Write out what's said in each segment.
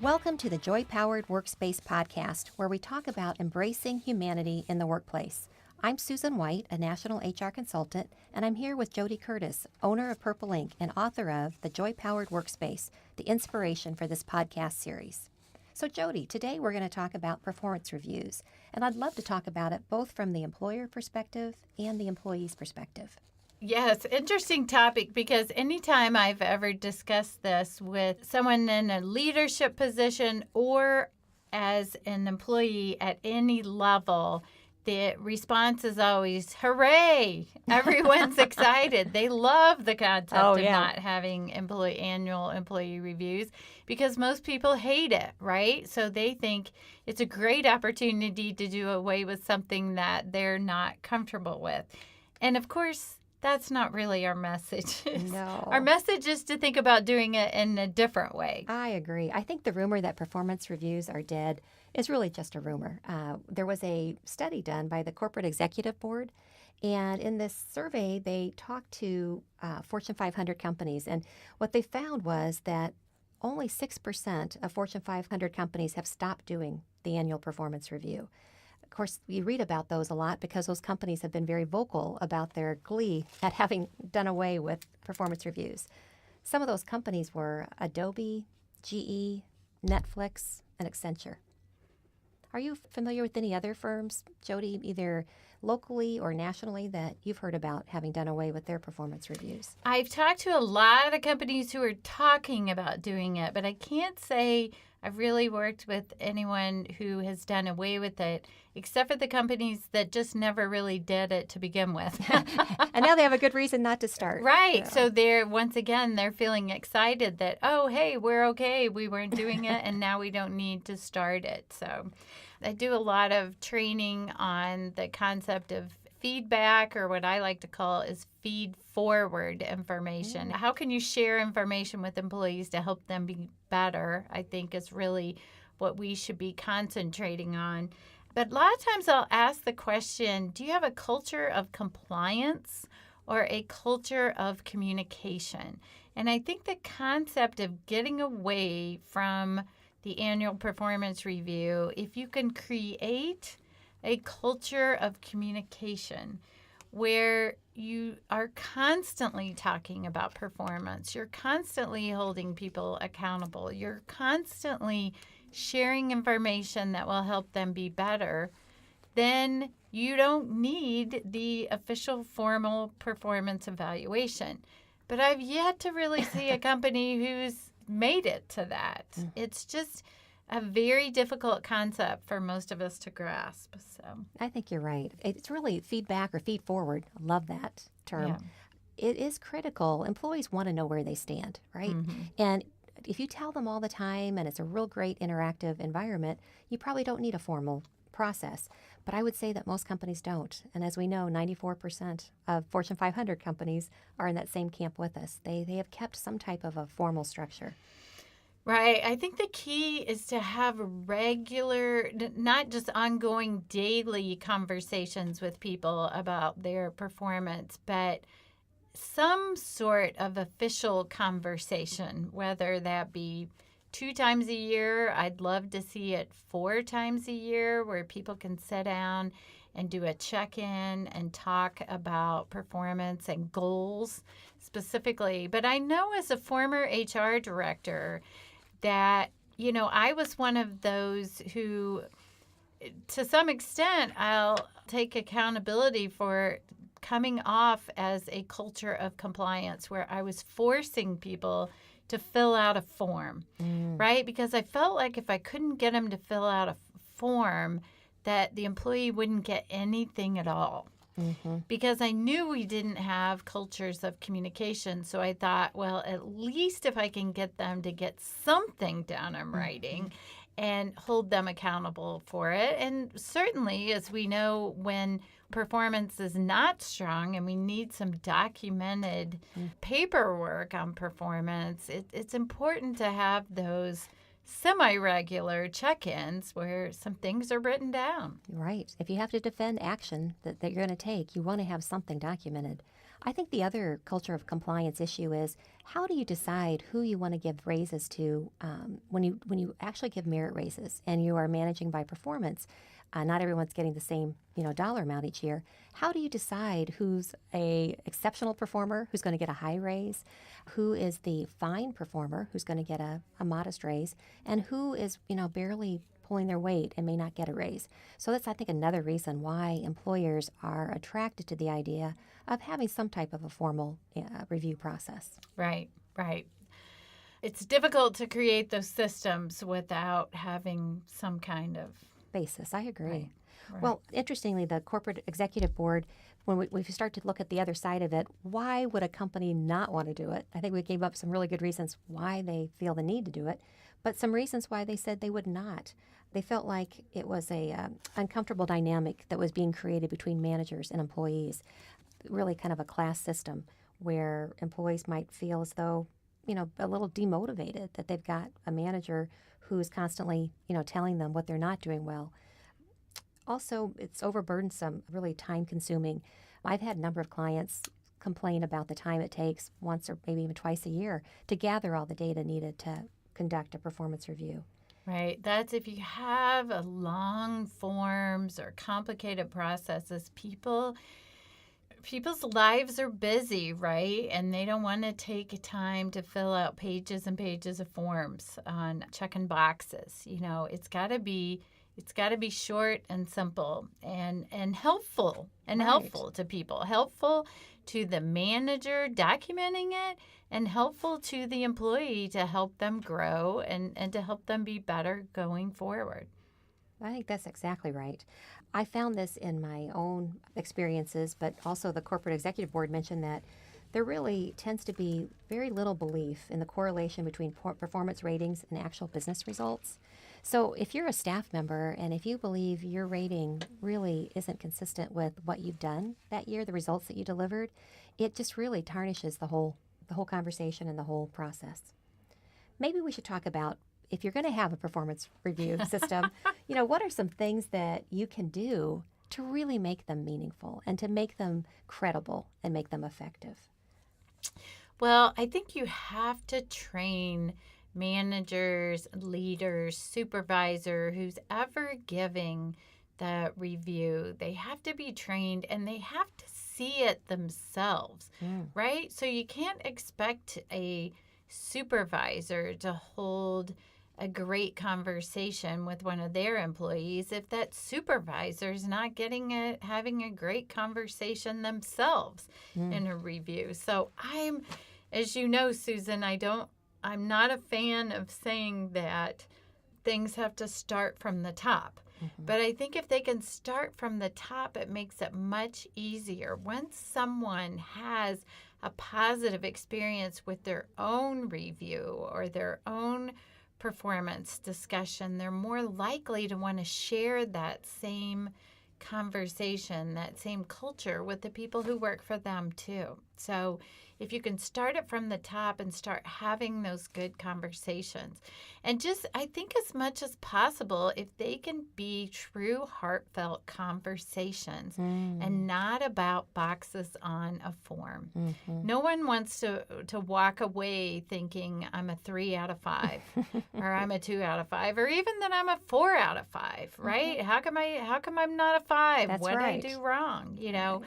Welcome to the Joy Powered Workspace podcast, where we talk about embracing humanity in the workplace. I'm Susan White, a national HR consultant, and I'm here with Jody Curtis, owner of Purple Ink and author of The Joy Powered Workspace, the inspiration for this podcast series. So Jody, today we're going to talk about performance reviews, and I'd love to talk about it both from the employer perspective and the employee's perspective. Yes, interesting topic, because anytime I've ever discussed this with someone in a leadership position or as an employee at any level, the response is always, hooray! Everyone's excited. They love the concept of not having annual employee reviews because most people hate it, right? So they think it's a great opportunity to do away with something that they're not comfortable with. And of course, that's not really our message. No. Our message is to think about doing it in a different way. I agree. I think the rumor that performance reviews are dead is really just a rumor. There was a study done by the Corporate Executive Board, and in this survey, they talked to Fortune 500 companies, and what they found was that only 6% of Fortune 500 companies have stopped doing the annual performance review. Of course, you read about those a lot because those companies have been very vocal about their glee at having done away with performance reviews. Some of those companies were Adobe, GE, Netflix, and Accenture. Are you familiar with any other firms, Jody, either locally or nationally, that you've heard about having done away with their performance reviews? I've talked to a lot of companies who are talking about doing it, but I can't say I've really worked with anyone who has done away with it, except for the companies that just never really did it to begin with. And now they have a good reason not to start. Right. Yeah. So they're feeling excited that, oh, hey, we're okay. We weren't doing it, and now we don't need to start it. So I do a lot of training on the concept of feedback, or what I like to call is feed forward information. How can you share information with employees to help them be better, I think is really what we should be concentrating on. But a lot of times I'll ask the question, do you have a culture of compliance or a culture of communication? And I think the concept of getting away from the annual performance review, if you can create a culture of communication where you are constantly talking about performance, you're constantly holding people accountable, you're constantly sharing information that will help them be better, then you don't need the official formal performance evaluation. But I've yet to really see a company who's made it to that. It's just a very difficult concept for most of us to grasp. So I think you're right. It's really feedback or feed forward. I love that term. Yeah. It is critical. Employees want to know where they stand, right? Mm-hmm. And if you tell them all the time and it's a real great interactive environment, you probably don't need a formal process. But I would say that most companies don't. And as we know, 94% of Fortune 500 companies are in that same camp with us. They have kept some type of a formal structure. Right. I think the key is to have regular, not just ongoing daily conversations with people about their performance, but some sort of official conversation, whether that be 2 times a year. I'd love to see it 4 times a year, where people can sit down and do a check-in and talk about performance and goals specifically. But I know as a former HR director that, I was one of those who, to some extent, I'll take accountability for coming off as a culture of compliance, where I was forcing people to fill out a form, right? Because I felt like if I couldn't get them to fill out a form, that the employee wouldn't get anything at all. Mm-hmm. Because I knew we didn't have cultures of communication. So I thought, well, at least if I can get them to get something down in writing and hold them accountable for it. And certainly, as we know, when performance is not strong and we need some documented paperwork on performance, it's important to have those semi-regular check-ins where some things are written down. Right. If you have to defend action that you're going to take, you want to have something documented. I think the other culture of compliance issue is how do you decide who you want to give raises to when you actually give merit raises and you are managing by performance? Not everyone's getting the same dollar amount each year. How do you decide who's a exceptional performer who's going to get a high raise, who is the fine performer who's going to get a modest raise, and who is barely pulling their weight and may not get a raise? So that's, I think, another reason why employers are attracted to the idea of having some type of a formal review process. Right, right. It's difficult to create those systems without having some kind of basis. I agree. Right, right. Well, interestingly, the corporate executive board, when we start to look at the other side of it, why would a company not want to do it? I think we gave up some really good reasons why they feel the need to do it, but some reasons why they said they would not. They felt like it was a uncomfortable dynamic that was being created between managers and employees, really kind of a class system where employees might feel as though, a little demotivated that they've got a manager who's constantly, telling them what they're not doing well. Also, it's overburdensome, really time-consuming. I've had a number of clients complain about the time it takes once or maybe even twice a year to gather all the data needed to conduct a performance review. Right. That's if you have a long forms or complicated processes, people's lives are busy, right? And they don't want to take time to fill out pages and pages of forms on checking boxes. It's got to be short and simple and helpful Right. helpful to people, helpful to the manager documenting it, and helpful to the employee to help them grow and to help them be better going forward. I think that's exactly right. I found this in my own experiences, but also the corporate executive board mentioned that there really tends to be very little belief in the correlation between performance ratings and actual business results. So if you're a staff member and if you believe your rating really isn't consistent with what you've done that year, the results that you delivered, it just really tarnishes the whole conversation and the whole process. Maybe we should talk about, if you're going to have a performance review system, what are some things that you can do to really make them meaningful and to make them credible and make them effective? Well, I think you have to train managers, leaders, supervisor, who's ever giving the review. They have to be trained and they have to see it themselves, right? So you can't expect a supervisor to hold a great conversation with one of their employees if that supervisor's not having a great conversation themselves in a review. So as you know, Susan, I'm not a fan of saying that things have to start from the top. But I think if they can start from the top, it makes it much easier. Once someone has a positive experience with their own review or their own performance discussion, they're more likely to want to share that same conversation, that same culture with the people who work for them too. So if you can start it from the top and start having those good conversations, and just, I think as much as possible, if they can be true, heartfelt conversations and not about boxes on a form. No one wants to walk away thinking I'm a 3 out of 5 or I'm a 2 out of 5 or even that I'm a 4 out of 5, right? How come I'm not a 5? That's what right. did I do wrong, Right.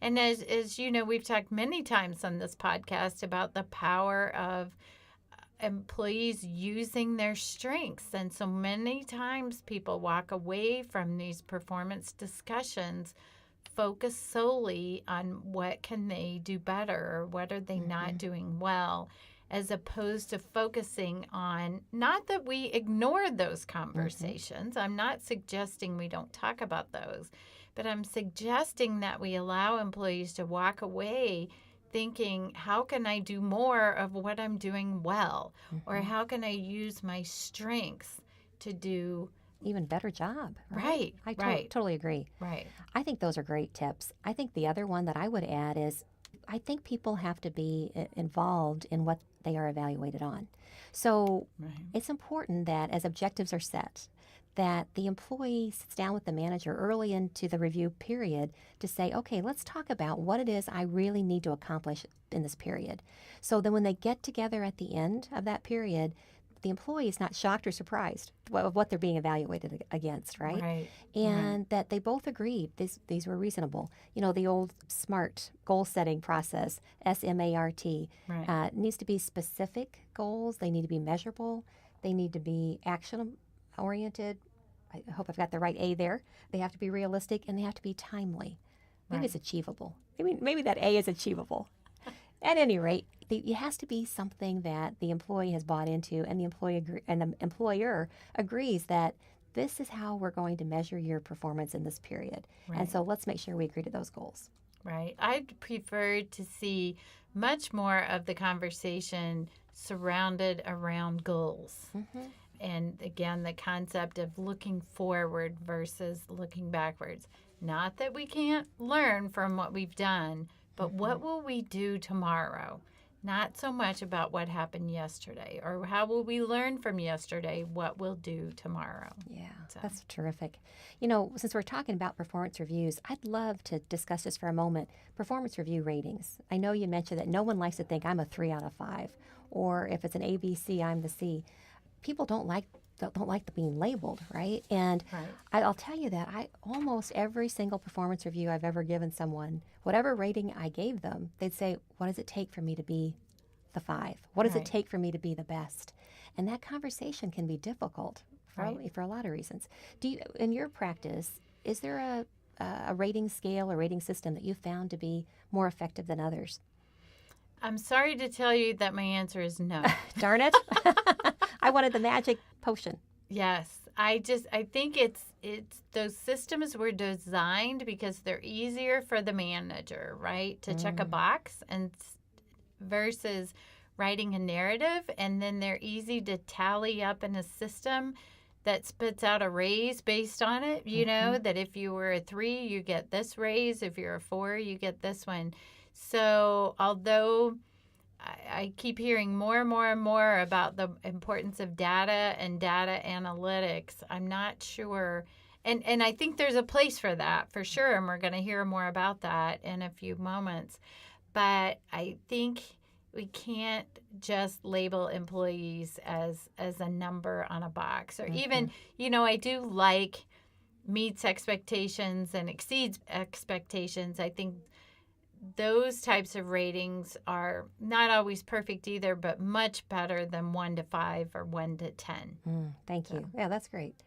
And as you know, we've talked many times on this podcast about the power of employees using their strengths. And so many times people walk away from these performance discussions focused solely on what can they do better or what are they not doing well, as opposed to focusing on, not that we ignored those conversations. I'm not suggesting we don't talk about those, but I'm suggesting that we allow employees to walk away thinking, how can I do more of what I'm doing well? Or how can I use my strengths to do even better job. Right. I right. totally agree. Right. I think those are great tips. I think the other one that I would add is I think people have to be involved in what they are evaluated on. So Right. it's important that as objectives are set, that the employee sits down with the manager early into the review period to say, okay, let's talk about what it is I really need to accomplish in this period. So then when they get together at the end of that period, the employee is not shocked or surprised of what they're being evaluated against, right? Right. And that they both agreed these were reasonable. You know, the old SMART goal setting process, SMART, Right. needs to be specific goals. They need to be measurable. They need to be action oriented. I hope I've got the right A there. They have to be realistic and they have to be timely. Maybe it's Right. achievable. Maybe that A is achievable. At any rate, it has to be something that the employee has bought into, and the employer agrees that this is how we're going to measure your performance in this period. And Right. so let's make sure we agree to those goals. Right. I'd prefer to see much more of the conversation surrounded around goals. Mm-hmm. And again, the concept of looking forward versus looking backwards. Not that we can't learn from what we've done, but what will we do tomorrow? Not so much about what happened yesterday or how will we learn from yesterday, what we'll do tomorrow. Yeah, So. that's terrific. You know, since we're talking about performance reviews, I'd love to discuss this for a moment. Performance review ratings. I know you mentioned that no one likes to think I'm a 3 out of 5, or if it's an A, B, C, I'm the C. People don't like being labeled, right? And Right. I'll tell you that I almost every single performance review I've ever given someone, whatever rating I gave them, they'd say, "What does it take for me to be the 5? What does it Right. take for me to be the best?" And that conversation can be difficult for a lot of reasons. Do you, in your practice, is there a rating scale or rating system that you found to be more effective than others? I'm sorry to tell you that my answer is no. Darn it! I wanted the magic potion. Yes, I think it's those systems were designed because they're easier for the manager, right, to check a box and versus writing a narrative, and then they're easy to tally up in a system that spits out a raise based on it. You know that if you were a 3, you get this raise. If you're a 4, you get this one. So although I keep hearing more and more and more about the importance of data and data analytics, I'm not sure. And I think there's a place for that for sure. And we're going to hear more about that in a few moments. But I think we can't just label employees as a number on a box. Or even, I do like meets expectations and exceeds expectations. I think those types of ratings are not always perfect either, but much better than 1 to 5 or 1 to 10. Thank you. Yeah, that's great.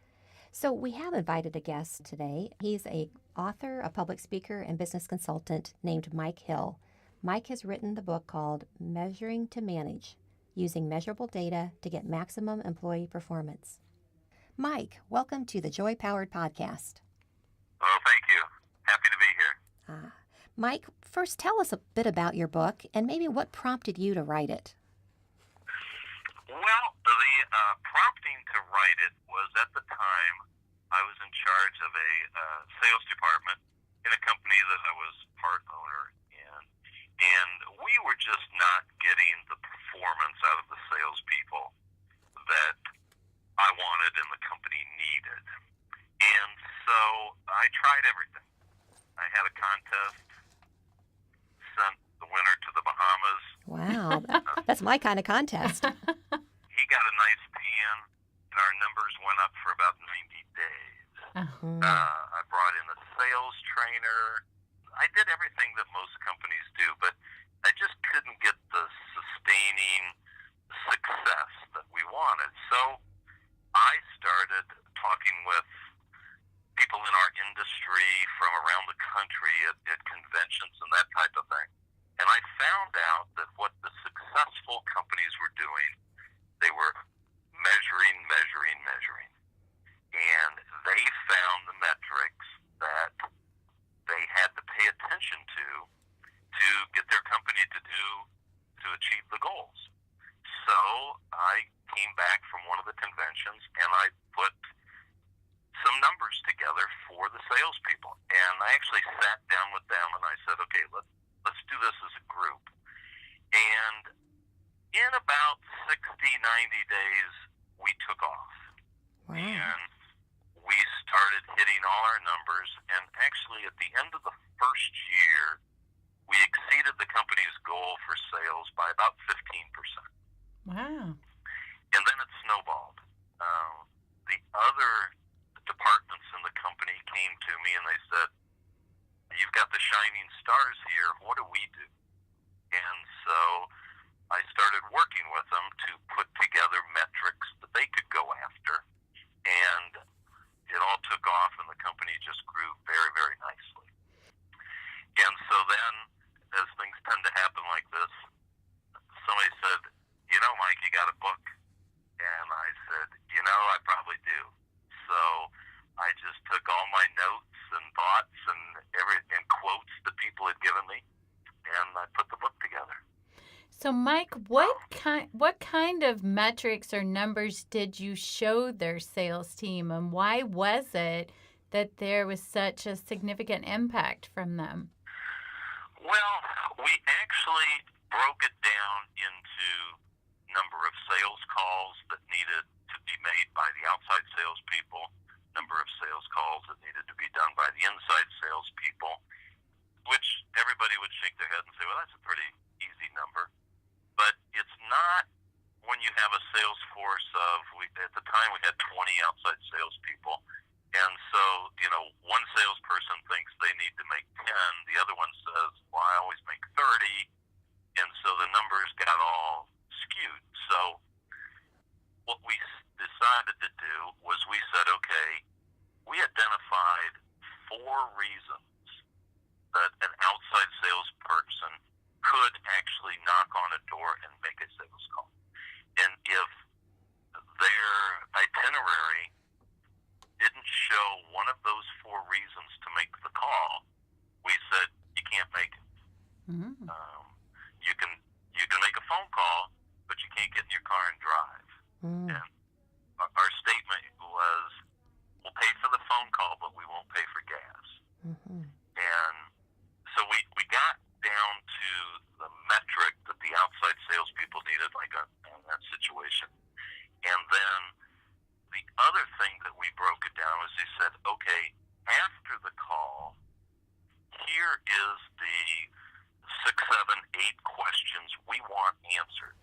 So we have invited a guest today. He's a author, a public speaker, and business consultant named Mike Hill. Mike has written the book called Measuring to Manage, Using Measurable Data to Get Maximum Employee Performance. Mike, welcome to the Joy Powered Podcast. Well, thank you. Happy to be here. Mike, first tell us a bit about your book and maybe what prompted you to write it. Well, the prompting to write it was at the time I was in charge of a sales department in a company that I was part owner in. And we were just not getting the performance out of the salespeople that I wanted and the company needed. And so I tried everything. I had a contest, sent the winner to the Bahamas. Wow, that's my kind of contest. He got a nice tan, and our numbers went up for about 90 days. I brought in a sales trainer. I did everything that most companies do, but I just couldn't get the sustaining success that we wanted. So I started talking with people in our industry from around the country at conventions and that type of thing. And I found out that what the successful companies were doing, they were measuring. And they found the metrics that they had to pay attention to get their company to achieve the goals. So I came back from one of the conventions and I put some numbers together for the salespeople. And I actually sat down with them and I said, okay, let's do this as a group. And in about 60, 90 days, we took off. Wow. And started hitting all our numbers, and actually at the end of the first year, we exceeded the company's goal for sales by about 15%. Wow. And then it snowballed. The other departments in the company came to me and they said, "You've got the shining stars here. What do we do?" And so I started working with them to put together metrics that they could go after. And it all took off and the company just grew very, very nicely. And so then, as things tend to happen like this, somebody said, "Mike, you got a book?" And I said, "I probably do." So I just took all my notes and thoughts and quotes that people had given me, and I put the book together. So, Mike, what kind of metrics or numbers did you show their sales team, and why was it that there was such a significant impact from them? Well, we actually broke it down into number of sales calls that needed to be made by the outside salespeople, number of sales calls that needed to be done by the inside salespeople, which everybody would shake their head and say, "Well, that's a pretty easy number." But it's not when you have a sales force of, at the time we had 20 outside salespeople. And so, one salesperson thinks they need to make 10. The other one says, "Well, I always make 30." And so the numbers got all skewed. So what we decided to do was we said, okay, we identified 4 reasons that an outside salesperson could actually knock on a door and make a sales call. And if their itinerary didn't show one of those 4 reasons to make the call, we said, you can't make it. Mm-hmm. You can make a phone call, but you can't get in your car and drive. Mm. And our statement was, we'll pay for the phone call, but we won't pay for gas. Mm-hmm. And so we got down to the metric that the outside salespeople needed, like in that situation. And then the other thing that we broke it down was they said, okay, after the call, here is the 6, 7, 8 questions we want answered.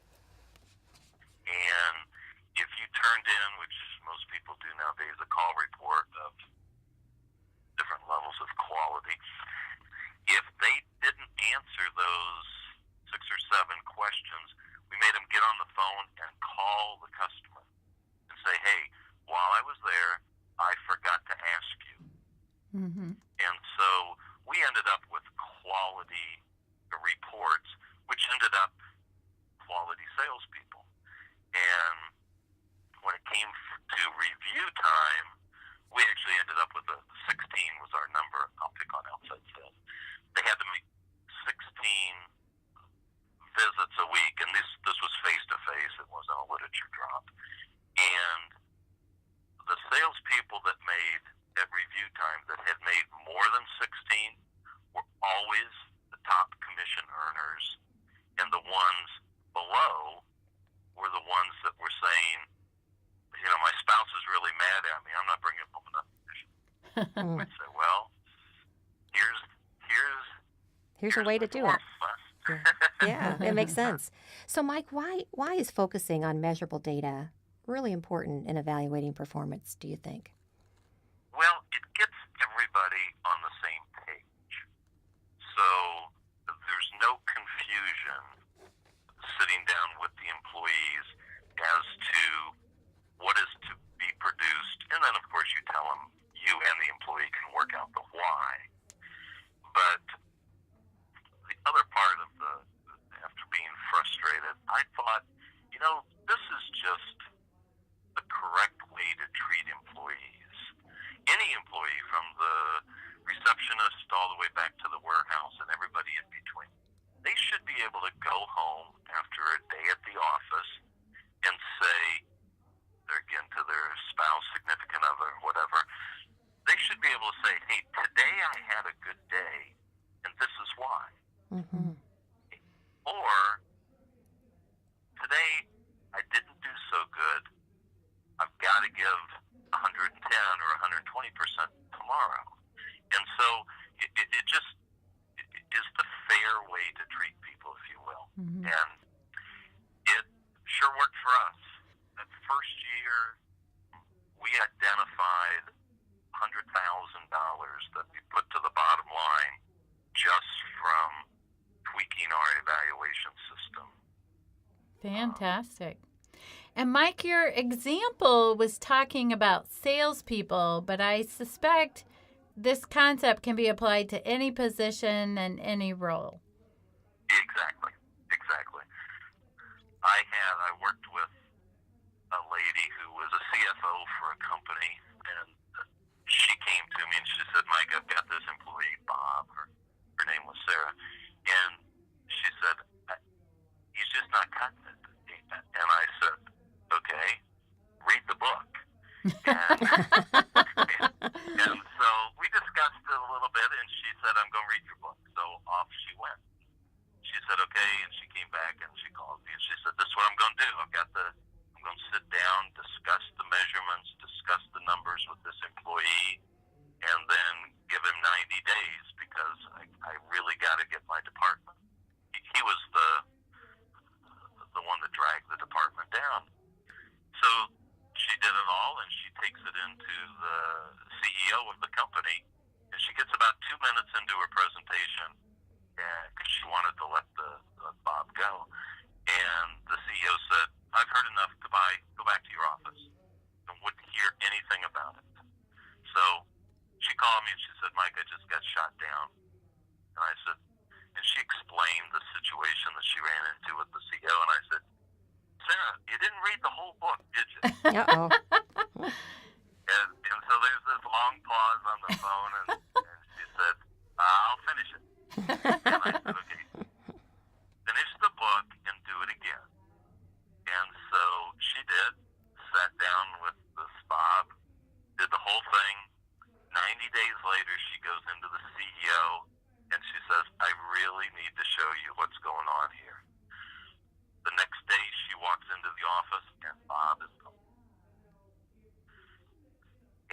And if you turned in, which most people do nowadays, a call report of different levels of quality, if they didn't answer those 6 or 7 questions, we made them get on the phone and call the customer and say, "Hey, while I was there, I forgot to ask you." Mm-hmm. And so we ended up with quality reports, which ended up quality salespeople. And when it came to review time, we actually ended up with 16 was our number. I'll pick on outside sales. They had to make 16 visits a week, and this was face-to-face. It wasn't a literature drop. And the salespeople that made at review time that had made more than 16 were always the top commission earners, and the ones below were the ones that were saying, my spouse is really mad at me. I'm not bringing home enough commission. We'd say, well, Here's a way to do it. Yeah, it makes sense. So, Mike, why is focusing on measurable data really important in evaluating performance, do you think? Well, it gets everybody on the same page. So there's no confusion sitting down with the employees as to what is to be produced. And then, of course, you tell them you and the employee can work out the why. But the other part of after being frustrated, I thought, this is just the correct way to treat employees. Any employee, from the receptionist all the way back to the warehouse and everybody in between, they should be able to go home after a day at the office and say, again, to their spouse, significant other, whatever, they should be able to say, "Hey, today I had a good day, and this is why." Mm-hmm. Or, "Today I didn't do so good. I've got to give 110 or 120% Mm-hmm. And it sure worked for us. That first year, we identified $100,000 that we put to the bottom line just from tweaking our evaluation system. Fantastic. And Mike, your example was talking about salespeople, but I suspect this concept can be applied to any position and any role. Exactly. I worked with a lady who was a CFO for a company, and she came to me and she said, Mike, I've got this employee, Bob. Her name was Sarah. And she said, he's just not cutting it. And I said, okay, read the book. And so we discussed it a little bit, and she said, I'm going to read your book. So off she went. She said, okay, and she came back and she called me and she said, this is what I'm going to do. I'm going to sit down, discuss the measurements, discuss the numbers with this employee, and then give him 90 days because I really got to get my department. He was the one that dragged the department down. So she did it all, and she takes it into the CEO of the company, and she gets about 2 minutes into her presentation because she wanted to let Bob go. And the CEO said, I've heard enough. Goodbye. Go back to your office. And wouldn't hear anything about it. So she called me and she said, Mike, I just got shot down. And I said, and she explained the situation that she ran into with the CEO. And I said, Sarah, you didn't read the whole book, did you? Uh-oh. And so there's this long pause on the phone, and she said, I'll finish it. And I said, okay, finish the book and do it again. And so she did, sat down with this Bob, did the whole thing. 90 days later, she goes into the CEO, and she says, I really need to show you what's going on here. The next day, she walks into the office, and Bob is gone.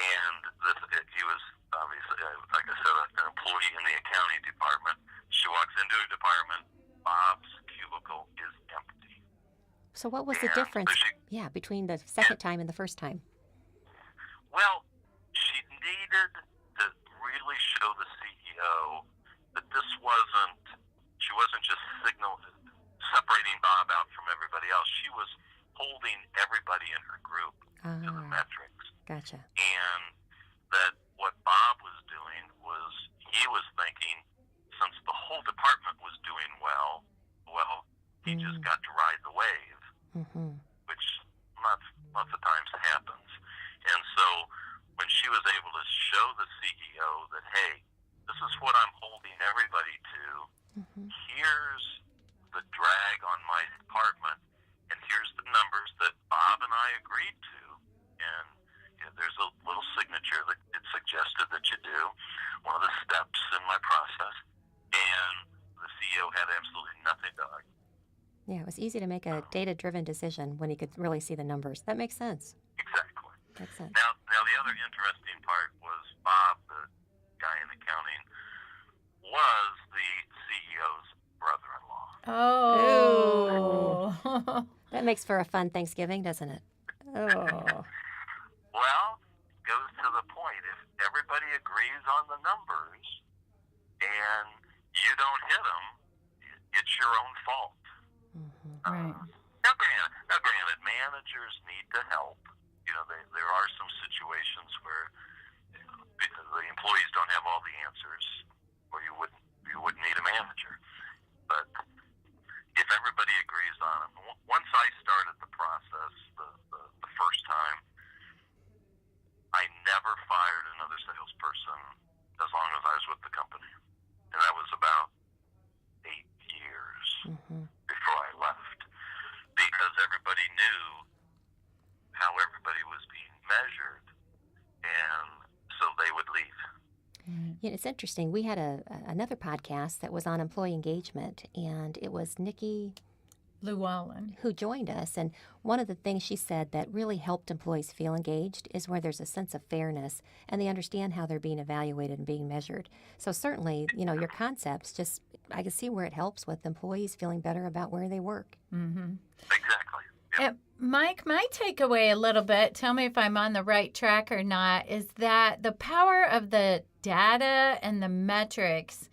And he was obviously, like I said, an employee in the accounting department. She walks into her department. Bob's cubicle is empty. So what was the difference, between the second time and the first time? Well, she needed to really show the CEO that she wasn't just separating Bob out from everybody else. She was holding everybody in her group to the metrics. Gotcha. And that what Bob was doing was he was thinking, since the whole department was doing well, he just got to ride the wave, which lots of times happens. And so when she was able to show the CEO that, hey, this is what I'm holding everybody to, here's the drag on my department, and here's the numbers that Bob and I agreed to, and there's a little signature that it suggested that you do, one of the steps in my process, and the CEO had absolutely nothing to argue. Yeah, it was easy to make a data-driven decision when he could really see the numbers. That makes sense. Exactly. Makes sense. Now the other interesting part was Bob, the guy in accounting, was the CEO's brother-in-law. Oh. That makes for a fun Thanksgiving, doesn't it? Oh. Well, it goes to the point. If everybody agrees on the numbers and you don't hit them, it's your own fault. Right. Now, granted, managers need to help. There are some situations where the employees don't have all the answers, or you wouldn't need a manager. But if everybody agrees on it, once I started the process the first time, I never fired another salesperson as long as I was with the company, and that was about 8 years before I left, because everybody knew how everybody was being measured, and so they would leave. Yeah, it's interesting. We had another podcast that was on employee engagement, and it was Nikki Llewellyn who joined us. And one of the things she said that really helped employees feel engaged is where there's a sense of fairness and they understand how they're being evaluated and being measured. So certainly, your concepts just I can see where it helps with employees feeling better about where they work. Mm-hmm. Exactly. Yep. Mike, my takeaway a little bit, tell me if I'm on the right track or not, is that the power of the data and the metrics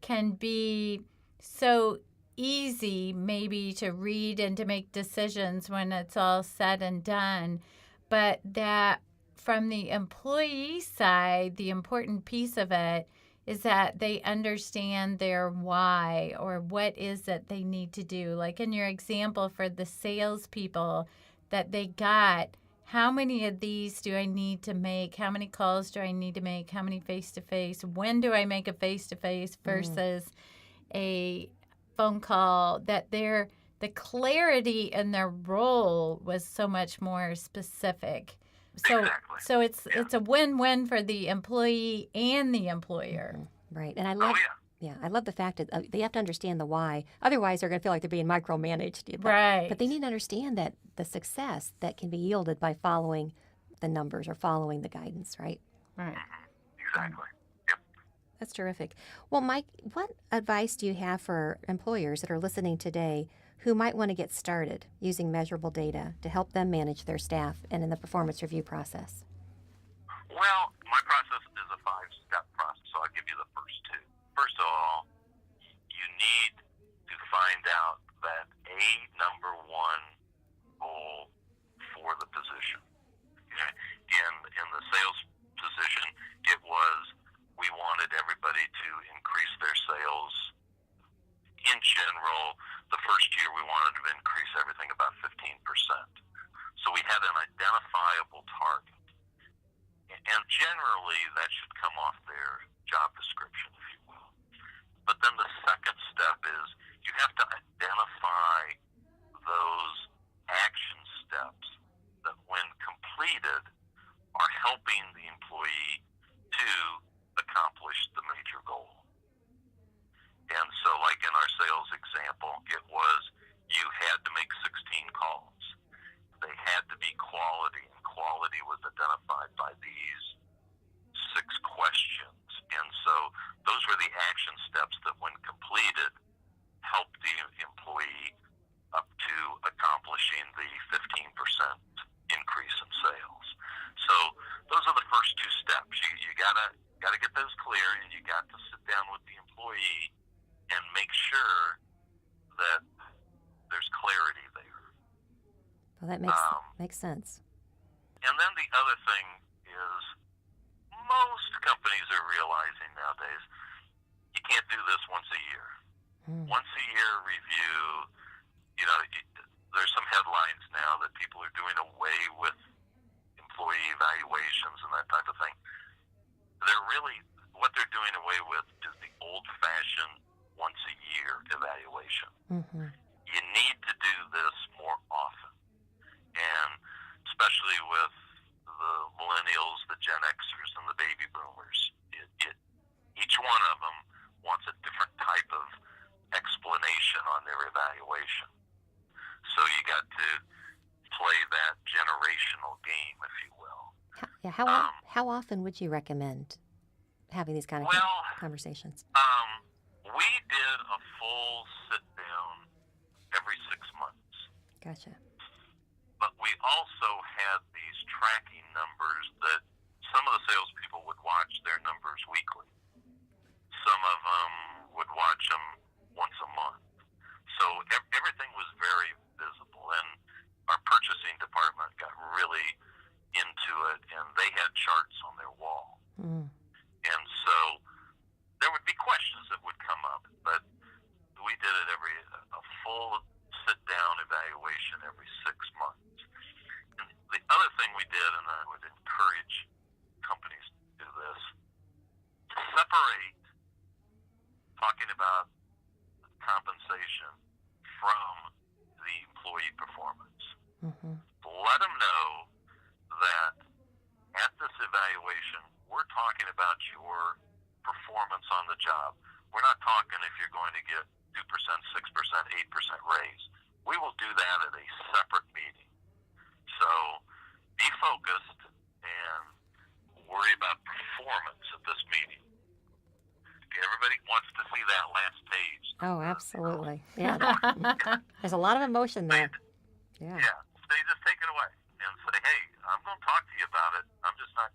can be so easy maybe to read and to make decisions when it's all said and done, but that from the employee side, the important piece of it is that they understand their why or what is it they need to do. Like in your example for the salespeople, that they got, how many of these do I need to make? How many calls do I need to make? How many face-to-face? When do I make a face-to-face versus a phone call? That the clarity in their role was so much more specific. So, Exactly. so it's a win-win for the employee and the employer. Right. And I love I love the fact that they have to understand the why. Otherwise, they're going to feel like they're being micromanaged. Right. But they need to understand that the success that can be yielded by following the numbers or following the guidance, right? Right. Exactly. Yep. That's terrific. Well, Mike, what advice do you have for employers that are listening today who might want to get started using measurable data to help them manage their staff and in the performance review process? Well, my process is a 5-step process, so I'll give you the first 2. First of all, you need to find out that number 1 goal for the position. Okay? In the sales position, it was we wanted everybody to increase their sales. In general, the first year we wanted to increase everything about 15%. So we had an identifiable target. And generally, that should come off their job description, if you will. But then the second step is you have to identify those action steps that, when completed, are helping the employee to accomplish the major goal. And so, like in our sales example, it was you had to make 16 calls. They had to be quality, and quality was identified by these 6 questions. And so those were the action steps that, when completed, helped the employee up to accomplishing the 15% increase in sales. So those are the first 2 steps. You gotta get those clear, and you got to sit down with the employee and make sure that there's clarity there. Well, that makes sense. And then the other thing is, most companies are realizing nowadays you can't do this once a year. Once a year review, there's some headlines now that people are doing away with employee evaluations and that type of thing. What they're doing away with is the old-fashioned once a year evaluation. You need to do this more often. And especially with the millennials, the Gen Xers, and the baby boomers, each one of them wants a different type of explanation on their evaluation. So you got to play that generational game, if you will. How often would you recommend having these kind of conversations? We did a full sit-down every 6 months. Gotcha. But we also had these tracking numbers that some of the salespeople would watch their numbers weekly. Some of them would watch them once a month. So everything was very visible, and our purchasing department got really into it, and they had charts on their wall. And so there would be questions that would come up, but we did it a full sit-down evaluation every 6 months. And the other thing we did, and I would encourage companies to do this, separate talking about compensation from the employee performance. Let them know that at this evaluation, we're talking about your performance on the job. We're not talking if you're going to get 2%, 6%, 8% raise. We will do that at a separate meeting. So be focused and worry about performance at this meeting. Everybody wants to see that last page. Oh, absolutely. Yeah. There's a lot of emotion there. Yeah. Yeah. So you just take it away and say, hey, I'm going to talk to you about it. I'm just not,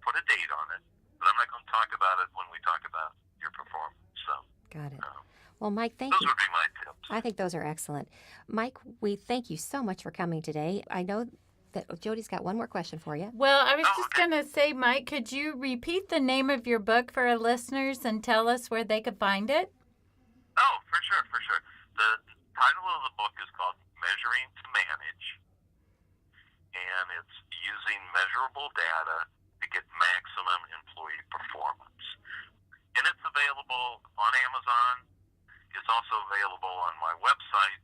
put a date on it. But I'm not going to talk about it when we talk about your performance. So, Got it. Well, Mike, thank those you. would be my tips. I think those are excellent. Mike, we thank you so much for coming today. I know that Jody's got one more question for you. Well, I was just okay. going to say, Mike, could you repeat the name of your book for our listeners and tell us where they could find it? Oh, for sure. The title of the book is called Measuring to Manage, and it's using measurable data to get maximum employee performance. And it's available on Amazon. It's also available on my website,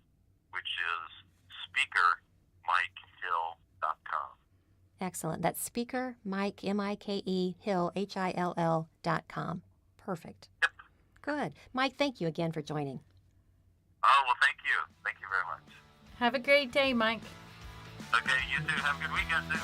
which is speakermikehill.com. Excellent. That's speaker Mike, M-I-K-E, Hill, Hill.com. Perfect. Yep. Good. Mike, thank you again for joining. Oh, well, thank you. Thank you very much. Have a great day, Mike. Okay, you too. Have a good weekend, too.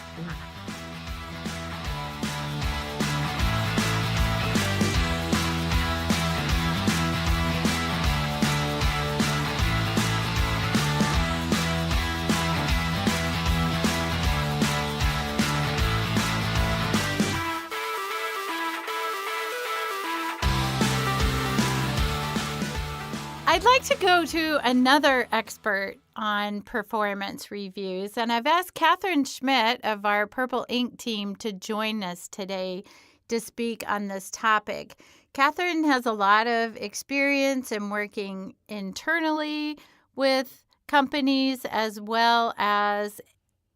I'd like to go to another expert on performance reviews, and I've asked Catherine Schmidt of our Purple Ink team to join us today to speak on this topic. Catherine has a lot of experience in working internally with companies as well as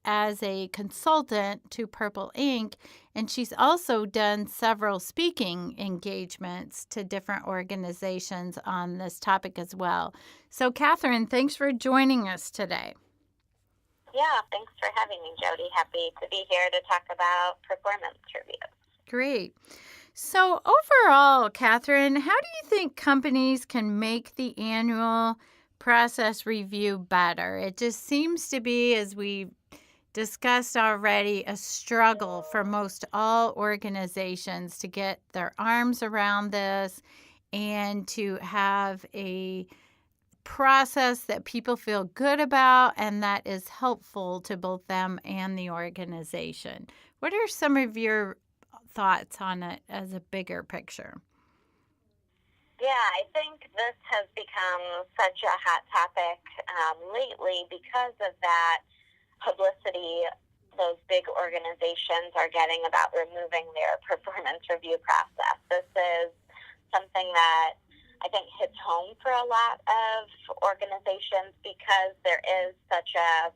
a consultant to Purple Ink, and she's also done several speaking engagements to different organizations on this topic as well. So, Catherine, thanks for joining us today. Yeah, thanks for having me, Jody. Happy to be here to talk about performance reviews. Great. So, overall, Catherine, how do you think companies can make the annual process review better? It just seems to be, as we discussed already, a struggle for most all organizations to get their arms around this and to have a process that people feel good about and that is helpful to both them and the organization. What are some of your thoughts on it as a bigger picture? Yeah, I think this has become such a hot topic lately because of that publicity those big organizations are getting about removing their performance review process. This is something that I think hits home for a lot of organizations because there is such a,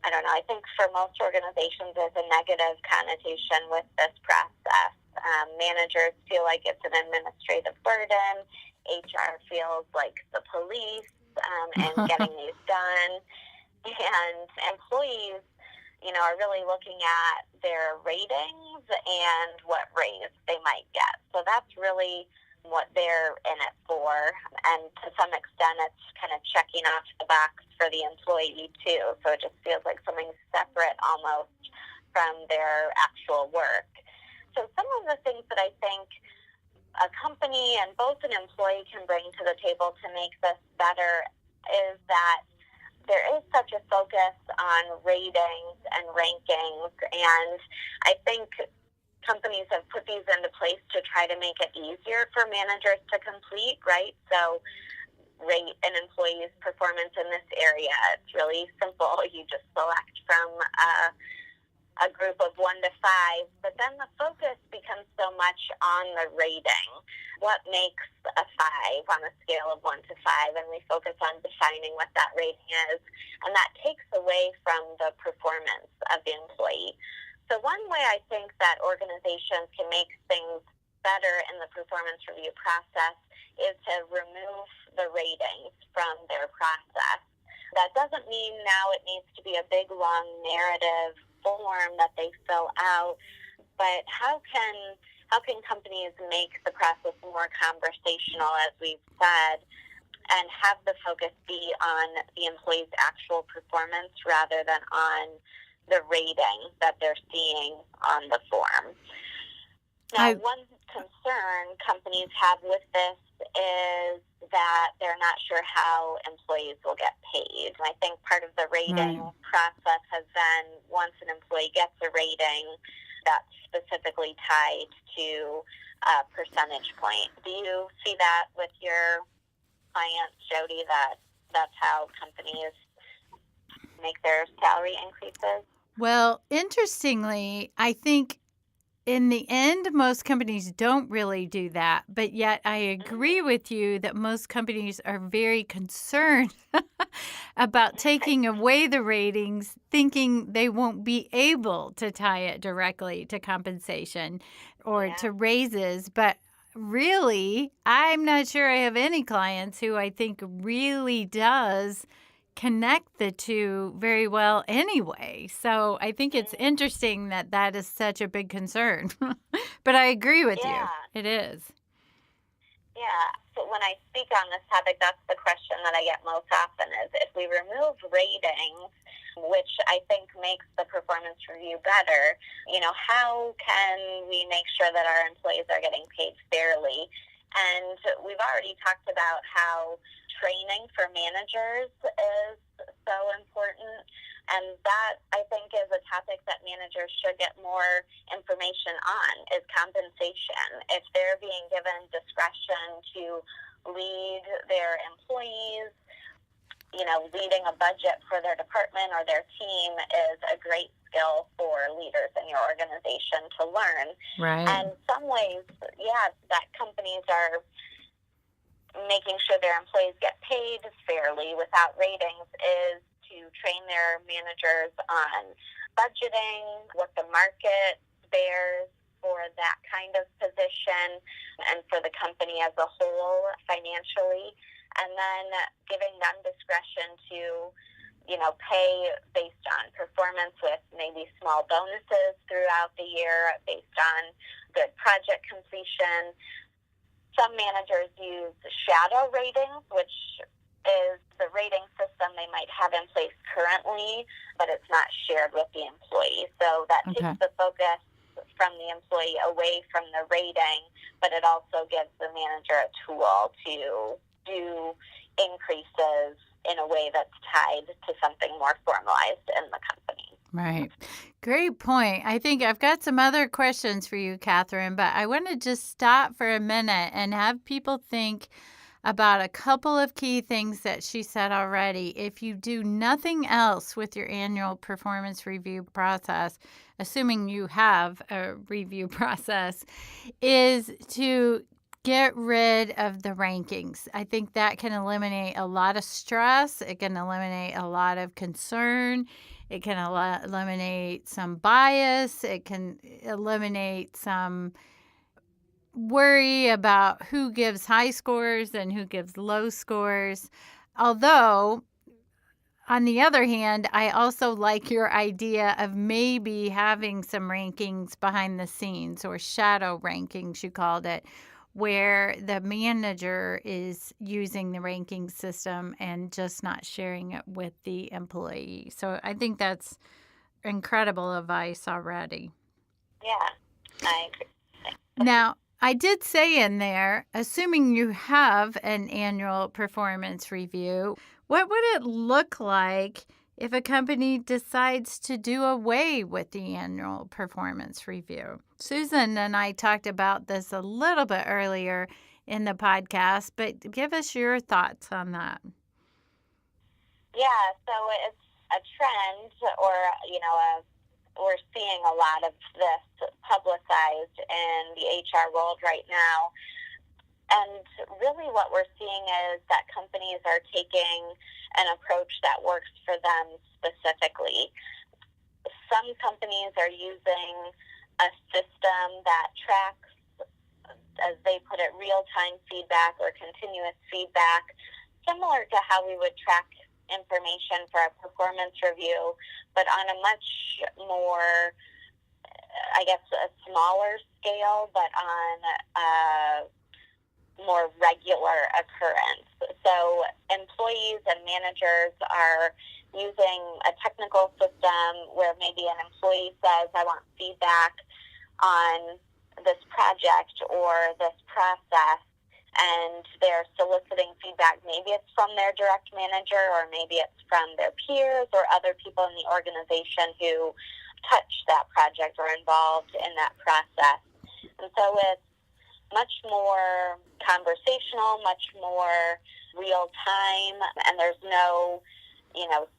I think for most organizations there's a negative connotation with this process. Managers feel like it's an administrative burden. HR feels like the police and getting these done. And employees, are really looking at their ratings and what raise they might get. So that's really what they're in it for. And to some extent, it's kind of checking off the box for the employee, too. So it just feels like something separate almost from their actual work. So some of the things that I think a company and both an employee can bring to the table to make this better is that there is such a focus on ratings and rankings, and I think companies have put these into place to try to make it easier for managers to complete, right? So rate an employee's performance in this area. It's really simple. You just select from a group of 1 to 5, but then the focus becomes so much on the rating. What makes a 5 on a scale of 1 to 5, and we focus on defining what that rating is, and that takes away from the performance of the employee. So one way I think that organizations can make things better in the performance review process is to remove the ratings from their process. That doesn't mean now it needs to be a big, long narrative form that they fill out, but how can companies make the process more conversational, as we've said, and have the focus be on the employee's actual performance rather than on the rating that they're seeing on the form? Now, one concern companies have with this is that they're not sure how employees will get paid. I think part of the rating process has been once an employee gets a rating, that's specifically tied to a percentage point. Do you see that with your clients, Jody, that that's how companies make their salary increases? Well, interestingly, I think in the end, most companies don't really do that. But yet, I agree with you that most companies are very concerned about taking away the ratings, thinking they won't be able to tie it directly to compensation or to raises. But really, I'm not sure I have any clients who I think really does connect the two very well anyway. So I think it's interesting that that is such a big concern. But I agree with you. It is. Yeah. So when I speak on this topic, that's the question that I get most often is if we remove ratings, which I think makes the performance review better, how can we make sure that our employees are getting paid fairly? And we've already talked about how training for managers is so important. And that, I think, is a topic that managers should get more information on, is compensation. If they're being given discretion to lead their employees, leading a budget for their department or their team is a great skill for leaders in your organization to learn. Right. And some ways, that companies are making sure their employees get paid fairly without ratings is to train their managers on budgeting, what the market bears for that kind of position and for the company as a whole financially, and then giving them discretion to pay based on performance with maybe small bonuses throughout the year based on good project completion. Some managers use shadow ratings, which is the rating system they might have in place currently, but it's not shared with the employee. So that takes the focus from the employee away from the rating, but it also gives the manager a tool to do increases in a way that's tied to something more formalized in the company. Right. Great point. I think I've got some other questions for you, Catherine, but I want to just stop for a minute and have people think about a couple of key things that she said already. If you do nothing else with your annual performance review process, assuming you have a review process, is to get rid of the rankings. I think that can eliminate a lot of stress. It can eliminate a lot of concern. It can eliminate some bias. It can eliminate some worry about who gives high scores and who gives low scores. Although, on the other hand, I also like your idea of maybe having some rankings behind the scenes, or shadow rankings, you called it, where the manager is using the ranking system and just not sharing it with the employee. So I think that's incredible advice already. Yeah, I agree. Now, I did say in there, assuming you have an annual performance review, what would it look like if a company decides to do away with the annual performance review? Susan and I talked about this a little bit earlier in the podcast, but give us your thoughts on that. Yeah, so it's a trend, or, we're seeing a lot of this publicized in the HR world right now. And really what we're seeing is that companies are taking an approach that works for them specifically. Some companies are using a system that tracks, as they put it, real-time feedback or continuous feedback, similar to how we would track information for a performance review, but on a much more, I guess, a smaller scale, but on a more regular occurrence. So employees and managers are using a technical system where maybe an employee says, I want feedback on this project or this process, and they're soliciting feedback. Maybe it's from their direct manager, or maybe it's from their peers or other people in the organization who touched that project or involved in that process. And so it's much more conversational, much more real time, and there's no,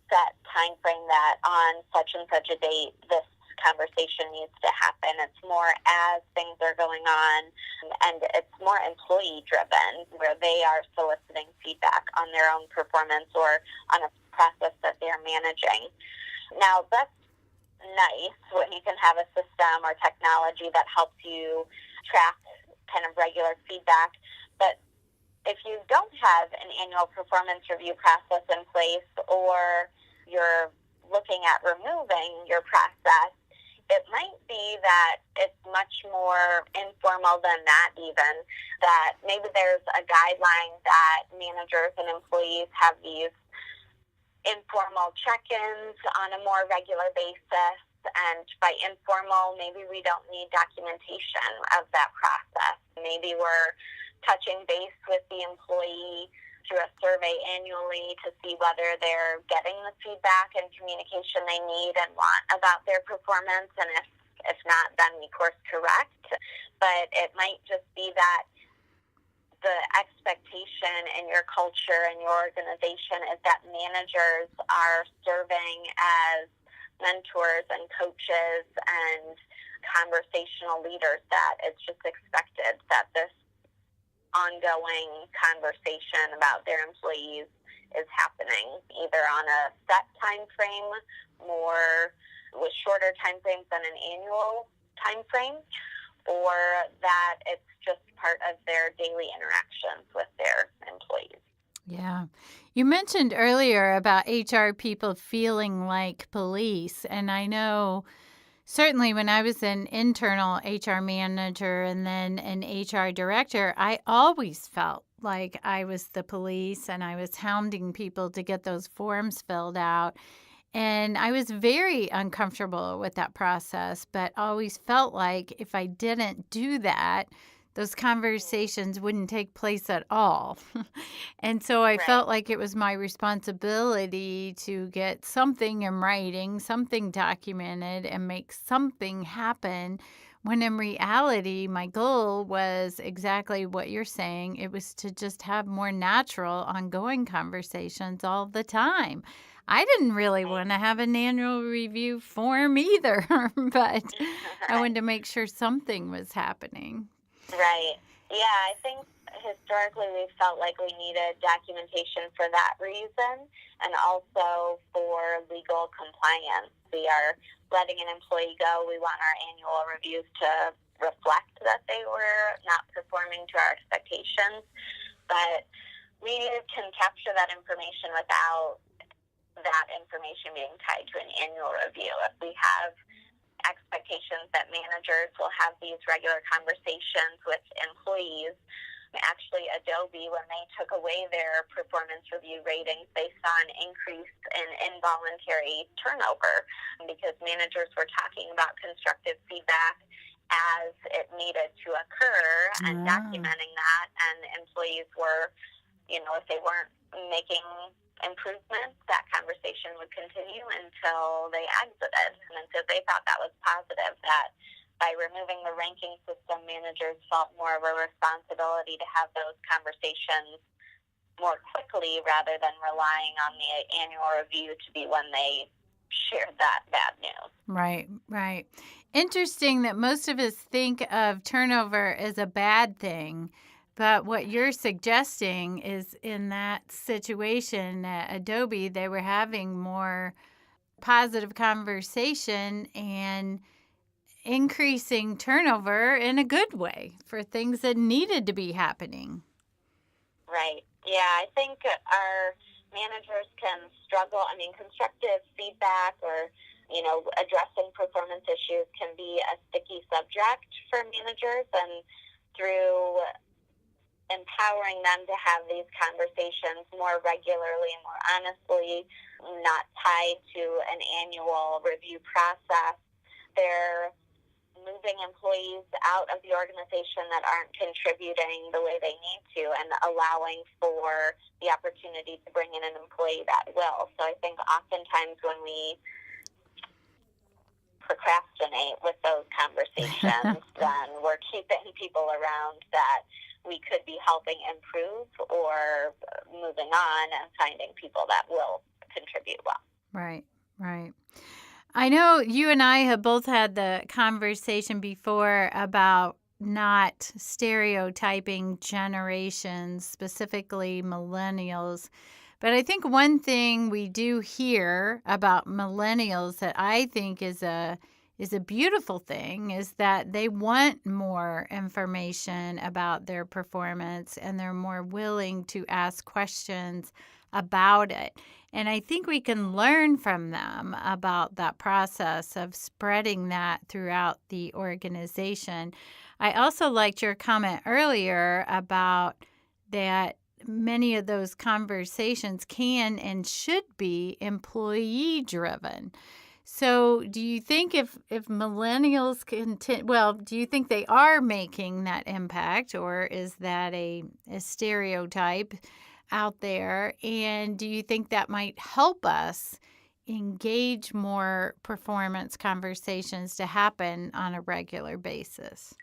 set time frame that on such and such a date this conversation needs to happen. It's more as things are going on, and it's more employee driven, where they are soliciting feedback on their own performance or on a process that they're managing. Now, that's nice when you can have a system or technology that helps you track kind of regular feedback, but if you don't have an annual performance review process in place, or you're looking at removing your process, it might be that it's much more informal than that even, that maybe there's a guideline that managers and employees have these informal check-ins on a more regular basis. And by informal, maybe we don't need documentation of that process. Maybe we're touching base with the employee through a survey annually to see whether they're getting the feedback and communication they need and want about their performance. And if not, then we course correct. But it might just be that the expectation in your culture and your organization is that managers are serving as mentors and coaches and conversational leaders, that it's just expected that this ongoing conversation about their employees is happening either on a set time frame, more with shorter time frames than an annual time frame, or that it's just part of their daily interactions with their employees. Yeah. You mentioned earlier about HR people feeling like police, and I know certainly when I was an internal HR manager and then an HR director, I always felt like I was the police and I was hounding people to get those forms filled out. And I was very uncomfortable with that process, but always felt like if I didn't do that, those conversations wouldn't take place at all. And so I felt like it was my responsibility to get something in writing, something documented, and make something happen, when in reality, my goal was exactly what you're saying. It was to just have more natural, ongoing conversations all the time. I didn't really want to have an annual review form either, but I wanted to make sure something was happening. Right. Yeah, I think historically we felt like we needed documentation for that reason, and also for legal compliance. We are letting an employee go. We want our annual reviews to reflect that they were not performing to our expectations, but we can capture that information without that information being tied to an annual review. If we have expectations that managers will have these regular conversations with employees. Actually, Adobe, when they took away their performance review ratings, they saw an increase in involuntary turnover because managers were talking about constructive feedback as it needed to occur and documenting that, and employees were, if they weren't making improvements, that conversation would continue until they exited. And so they thought that was positive, that by removing the ranking system, managers felt more of a responsibility to have those conversations more quickly rather than relying on the annual review to be when they shared that bad news. Right, right. Interesting that most of us think of turnover as a bad thing. But what you're suggesting is in that situation at Adobe, they were having more positive conversation and increasing turnover in a good way for things that needed to be happening. Right. Yeah, I think our managers can struggle. I mean, constructive feedback or, addressing performance issues can be a sticky subject for managers, and through empowering them to have these conversations more regularly and more honestly, not tied to an annual review process, they're moving employees out of the organization that aren't contributing the way they need to, and allowing for the opportunity to bring in an employee that will. So I think oftentimes when we procrastinate with those conversations, then we're keeping people around that we could be helping improve, or moving on and finding people that will contribute well. Right, right. I know you and I have both had the conversation before about not stereotyping generations, specifically millennials. But I think one thing we do hear about millennials that I think is a beautiful thing is that they want more information about their performance, and they're more willing to ask questions about it. And I think we can learn from them about that process of spreading that throughout the organization. I also liked your comment earlier about that many of those conversations can and should be employee driven. So do you think if millennials do you think they are making that impact, or is that a stereotype out there? And do you think that might help us engage more performance conversations to happen on a regular basis?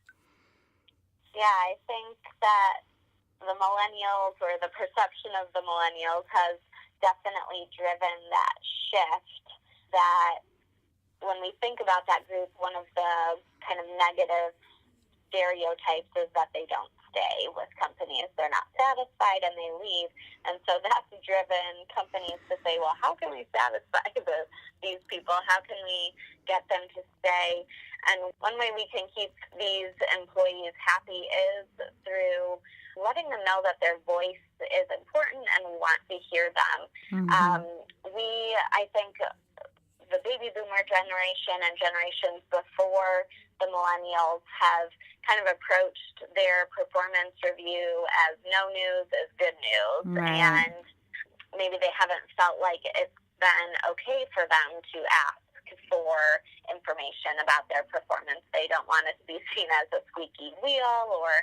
Yeah, I think that the millennials, or the perception of the millennials, has definitely driven that shift. That when we think about that group, one of the kind of negative stereotypes is that they don't stay with companies. They're not satisfied and they leave. And so that's driven companies to say, well, how can we satisfy these people? How can we get them to stay? And one way we can keep these employees happy is through letting them know that their voice is important and we want to hear them. I think the baby boomer generation and generations before the millennials have kind of approached their performance review as no news is good news. Right. And maybe they haven't felt like it's been okay for them to ask for information about their performance. They don't want it to be seen as a squeaky wheel or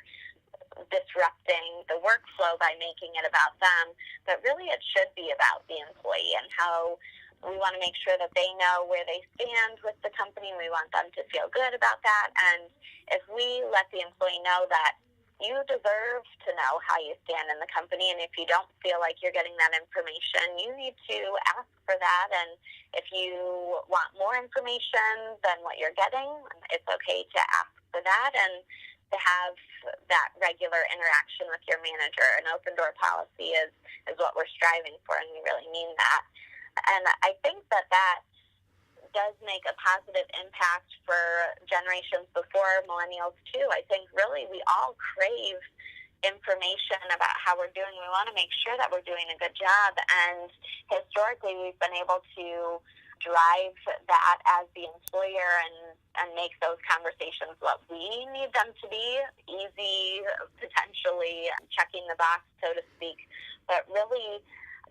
disrupting the workflow by making it about them. But really it should be about the employee and how we want to make sure that they know where they stand with the company. We want them to feel good about that. And if we let the employee know that you deserve to know how you stand in the company, and if you don't feel like you're getting that information, you need to ask for that. And if you want more information than what you're getting, it's okay to ask for that, and to have that regular interaction with your manager. An open door policy is what we're striving for, and we really mean that. And I think that does make a positive impact for generations before millennials too. I think really we all crave information about how we're doing. We want to make sure that we're doing a good job. And historically, we've been able to drive that as the employer and make those conversations what we need them to be. Easy, potentially checking the box, so to speak. But really,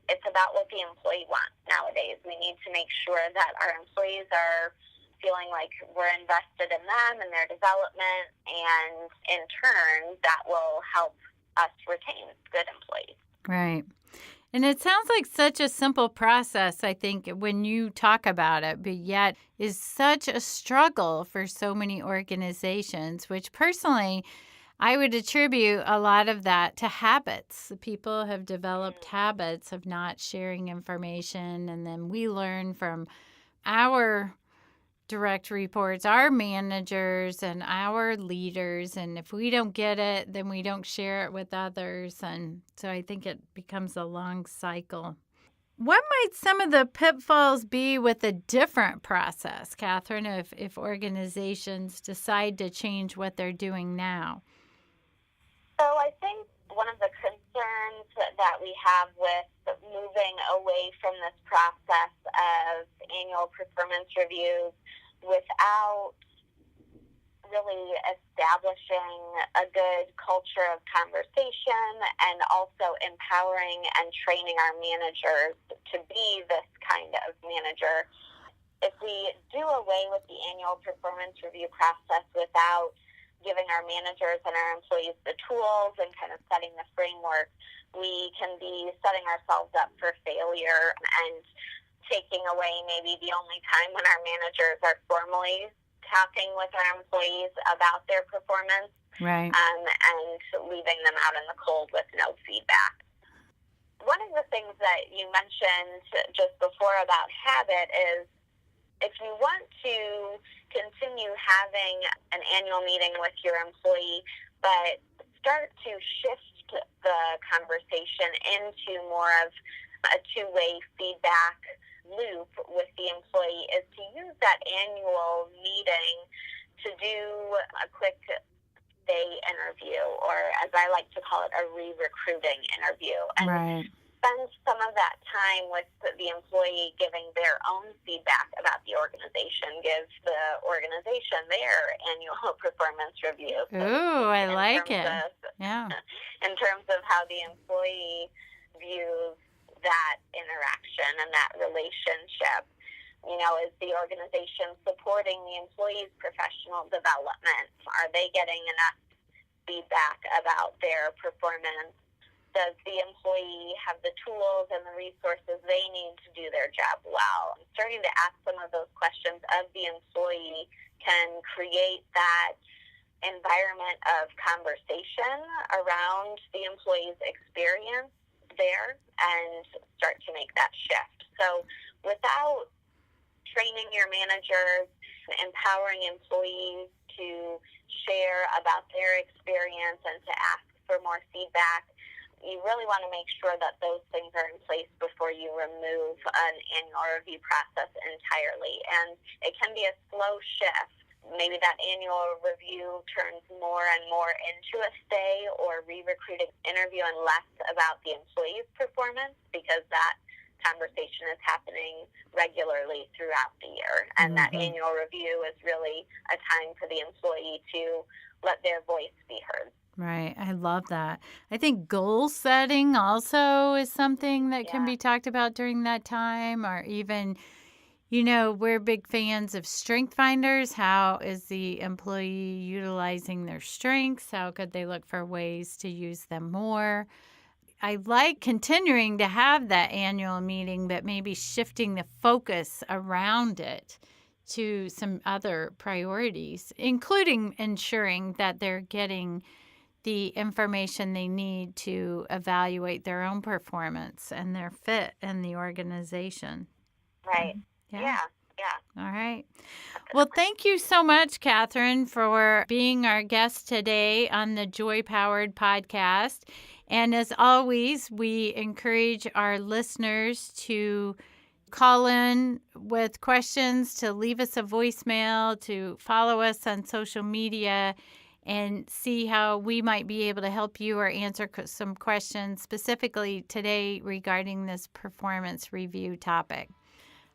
it's about what the employee wants nowadays. We need to make sure that our employees are feeling like we're invested in them and their development, and in turn, that will help us retain good employees. Right. And it sounds like such a simple process, I think, when you talk about it, but yet is such a struggle for so many organizations, which personally, I would attribute a lot of that to habits. People have developed habits of not sharing information, and then we learn from our direct reports, our managers and our leaders, and if we don't get it, then we don't share it with others, and so I think it becomes a long cycle. What might some of the pitfalls be with a different process, Catherine, if organizations decide to change what they're doing now? So I think one of the concerns that we have with moving away from this process of annual performance reviews without really establishing a good culture of conversation and also empowering and training our managers to be this kind of manager if we do away with the annual performance review process without giving our managers and our employees the tools and kind of setting the framework, we can be setting ourselves up for failure and taking away maybe the only time when our managers are formally talking with our employees about their performance, Right. And leaving them out in the cold with no feedback. One of the things that you mentioned just before about habit is if you want to continue having an annual meeting with your employee, but start to shift the conversation into more of a two-way feedback loop with the employee, is to use that annual meeting to do a quick day interview, or as I like to call it, a re-recruiting interview. And Right. spend some of that time with the employee giving their own feedback about the organization, give the organization their annual performance review. Ooh, I like it. Yeah. In terms of how the employee views that interaction and that relationship. You know, is the organization supporting the employee's professional development? Are they getting enough feedback about their performance? Does the employee have the tools and the resources they need to do their job well? Starting to ask some of those questions of the employee can create that environment of conversation around the employee's experience there and start to make that shift. So without training your managers, empowering employees to share about their experience and to ask for more feedback, you really want to make sure that those things are in place before you remove an annual review process entirely. And it can be a slow shift. Maybe that annual review turns more and more into a stay or re-recruiting interview and less about the employee's performance, because that conversation is happening regularly throughout the year. And that annual review is really a time for the employee to let their voice be heard. Right. I love that. I think goal setting also is something that can be talked about during that time, or even, you know, we're big fans of strength finders. How is the employee utilizing their strengths? How could they look for ways to use them more? I like continuing to have that annual meeting, but maybe shifting the focus around it to some other priorities, including ensuring that they're getting the information they need to evaluate their own performance and their fit in the organization. Right. Yeah. All right. Well, thank you so much, Catherine, for being our guest today on the Joy Powered podcast. And as always, we encourage our listeners to call in with questions, to leave us a voicemail, to follow us on social media, and see how we might be able to help you or answer some questions specifically today regarding this performance review topic.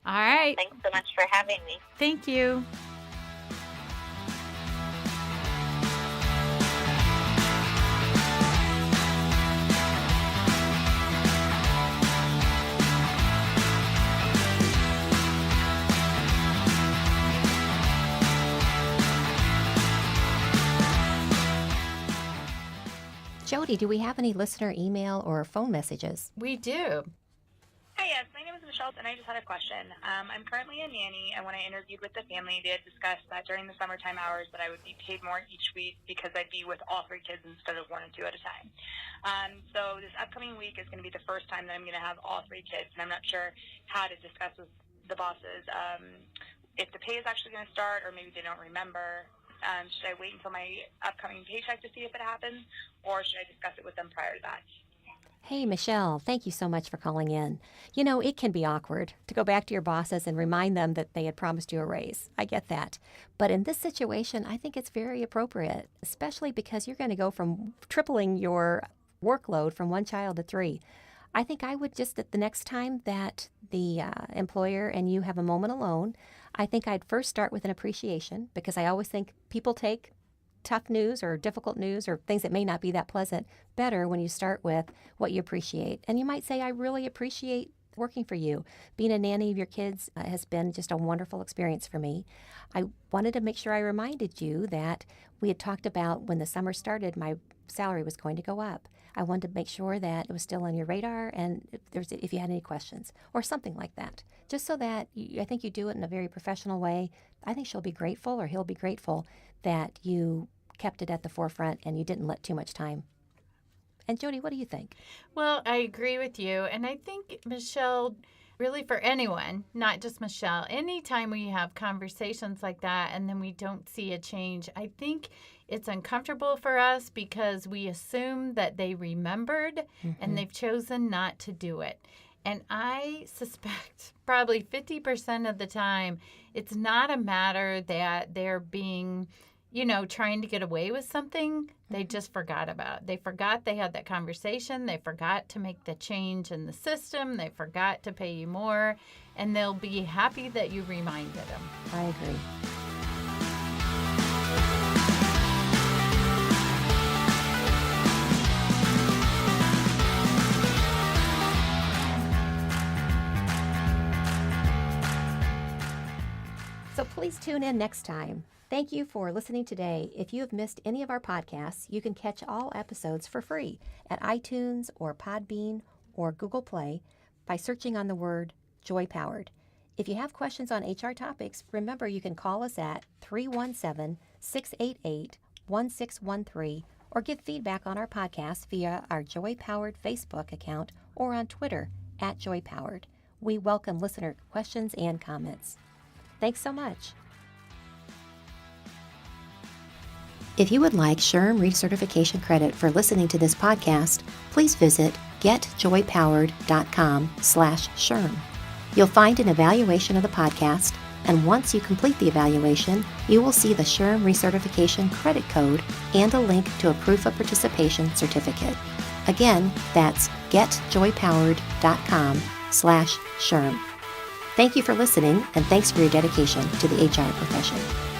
All right. Thanks so much for having me. Thank you. Jody, do we have any listener email or phone messages? We do. Hi, yes. My name is Michelle, and I just had a question. I'm currently a nanny, and when I interviewed with the family, they had discussed that during the summertime hours that I would be paid more each week because I'd be with all three kids instead of one or two at a time. So this upcoming week is going to be the first time that I'm going to have all three kids, and I'm not sure how to discuss with the bosses if the pay is actually going to start, or maybe they don't remember. Should I wait until my upcoming paycheck to see if it happens, or should I discuss it with them prior to that? Hey, Michelle, thank you so much for calling in. You know, it can be awkward to go back to your bosses and remind them that they had promised you a raise. I get that. But in this situation, I think it's very appropriate, especially because you're going to go from tripling your workload from one child to three. I think I would just, at the next time that the employer and you have a moment alone, I think I'd first start with an appreciation, because I always think people take tough news or difficult news or things that may not be that pleasant better when you start with what you appreciate. And you might say, I really appreciate working for you. Being a nanny of your kids has been just a wonderful experience for me. I wanted to make sure I reminded you that we had talked about when the summer started, my salary was going to go up. I wanted to make sure that it was still on your radar and if you had any questions or something like that, just so that I think you do it in a very professional way. I think she'll be grateful or he'll be grateful that you kept it at the forefront and you didn't let too much time. And Jody, what do you think? Well, I agree with you. And I think, Michelle, really for anyone, not just Michelle, anytime we have conversations like that and then we don't see a change, I think it's uncomfortable for us because we assume that they remembered and they've chosen not to do it. And I suspect probably 50% of the time, it's not a matter that they're being, trying to get away with something. They just forgot about it. They forgot they had that conversation. They forgot to make the change in the system. They forgot to pay you more. And they'll be happy that you reminded them. I agree. So please tune in next time. Thank you for listening today. If you have missed any of our podcasts, you can catch all episodes for free at iTunes or Podbean or Google Play by searching on the word Joy Powered. If you have questions on HR topics, remember you can call us at 317-688-1613 or give feedback on our podcast via our Joy Powered Facebook account or on Twitter at Joy Powered. We welcome listener questions and comments. Thanks so much. If you would like SHRM recertification credit for listening to this podcast, please visit getjoypowered.com/SHRM. You'll find an evaluation of the podcast, and once you complete the evaluation, you will see the SHRM recertification credit code and a link to a proof of participation certificate. Again, that's getjoypowered.com/SHRM. Thank you for listening, and thanks for your dedication to the HR profession.